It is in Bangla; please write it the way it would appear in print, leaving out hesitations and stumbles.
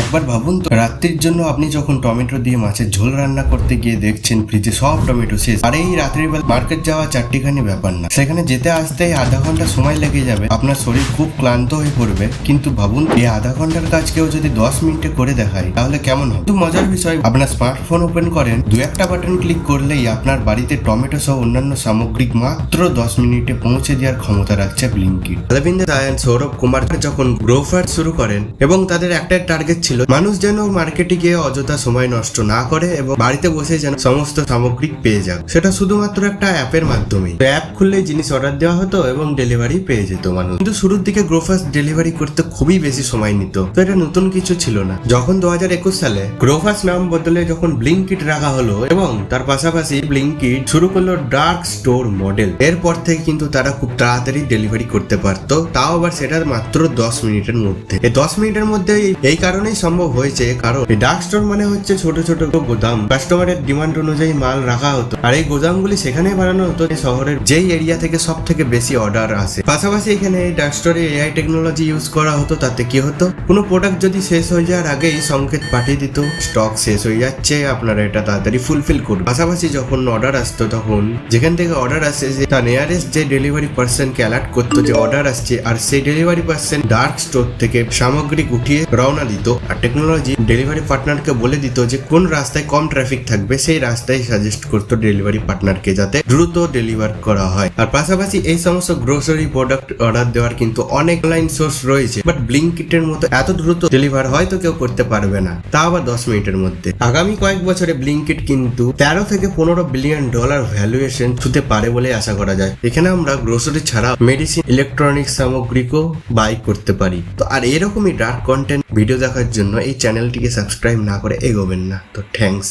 একবার ভাবুন তো, রাত্রির জন্য আপনি যখন টমেটো দিয়ে মাছের ঝোল রান্না করতে গিয়ে দেখছেন ফ্রিজে সব টমেটো শেষ। আর এই রাত্রিবেলা মার্কেট যাওয়া চারটিখানি ব্যাপার না, সেখানে যেতে আসতে আধা ঘন্টা সময় লেগে যাবে, আপনার শরীর খুব ক্লান্ত হয়ে পড়বে। কিন্তু ভাবুন, এই আধা ঘন্টার কাজ কেউ যদি 10 মিনিটে করে দেখায় তাহলে কেমন হবে? কিন্তু মজার বিষয়, আপনার স্মার্টফোন ওপেন করেন, দু একটা বাটন ক্লিক করলেই আপনার বাড়িতে টমেটো সহ অন্যান্য সামগ্রী মাত্র 10 মিনিটে পৌঁছে দেওয়ার ক্ষমতা রাখছে ব্লিঙ্কিট। অরবিন্দ রায়ন, সৌরভ কুমার যখন গ্রোফার শুরু করেন এবং তাদের একটাই টার্গেট ছিল মানুষ যেন মার্কেটে গিয়ে অযথা সময় নষ্ট না করে এবং বাড়িতে বসে যেন সমস্ত সামগ্রী পেয়ে যাক, সেটা শুধুমাত্র একটা অ্যাপের মাধ্যমে। অ্যাপ খুললেই জিনিস অর্ডার দেওয়া হতো এবং ডেলিভারি পেয়ে যেত মানুষ। কিন্তু শুরুর দিকে গ্রোফার্স ডেলিভারি করতে খুবই বেশি সময় নিত, তো এটা নতুন কিছু ছিল না। যখন 2021 সালে গ্রোফার্স নাম বদলে যখন ব্লিঙ্কিট রাখা হলো এবং তার পাশাপাশি ব্লিঙ্কিট শুরু করলো ডার্ক স্টোর মডেল, এরপর থেকে কিন্তু তারা খুব তাড়াতাড়ি ডেলিভারি করতে পারতো, তাও আবার সেটা মাত্র 10 মিনিটের মধ্যে। এই 10 মিনিটের মধ্যে এই কারণেই সম্ভব হয়েছে কারণ এই ডার্ক স্টোর মানে হচ্ছে ছোট ছোট গোদাম, কাস্টমারের ডিমান্ড অনুযায়ী মাল রাখা হতো। আর এই গোদামগুলি সেখানেই বানানো হতো শহরের যেই এরিয়া থেকে সব থেকে বেশি অর্ডার আসে। পাশাপাশি এখানে এই ডার্ক স্টোরে এআই টেকনোলজি ইউজ করা হতো। তাতে কি হতো, কোনো প্রোডাক্ট যদি শেষ হয়ে যাওয়ার আগেই সংকেত পাঠিয়ে দিত স্টক শেষ হয়ে যাচ্ছে, আপনারা এটা তাড়াতাড়ি ফুলফিল করুন। পাশাপাশি যখন অর্ডার আসতো তখন যেখান থেকে অর্ডার আসে যে তার নিয়ারেস্ট যে ডেলিভারি পার্সনকে অ্যালার্ট করতো যে অর্ডার আসছে, আর সেই ডেলিভারি পার্সন ডার্ক স্টোর থেকে সামগ্রী উঠিয়ে রওনা দিত। আর টেকনোলজি ডেলিভারি পার্টনারকে বলে দিত যে কোন রাস্তায় কম ট্রাফিক থাকবে, সেই রাস্তায় সাজেস্ট করতো ডেলিভারি পার্টনারকে যাতে দ্রুত ডেলিভার করা হয়। আর পাশাপাশি এই সমস্ত গ্রোসারি প্রোডাক্ট অর্ডার দেওয়ার কিন্তু অনেক অনলাইন সোর্স রয়েছে, বাট ব্লিঙ্কিটের মতো এত দ্রুত ডেলিভার হয়তো কেউ করতে পারবে না, তা আবার 10 মিনিটের মধ্যে। আগামী কয়েক বছরে ব্লিঙ্কিট কিন্তু 13 থেকে 15 বিলিয়ন ডলার ভ্যালুয়েশন ছুঁতে পারে বলে আশা করা যায়। এখানে আমরা গ্রোসারি ছাড়া মেডিসিন, ইলেকট্রনিক্স সামগ্রীকেও বাই করতে পারি। তো আর এরকমই ডার্ক কন্টেন্ট ভিডিও দেখার জন্য এই চ্যানেলটিকে সাবস্ক্রাইব না করে এগোবেন না। তো থ্যাঙ্কস।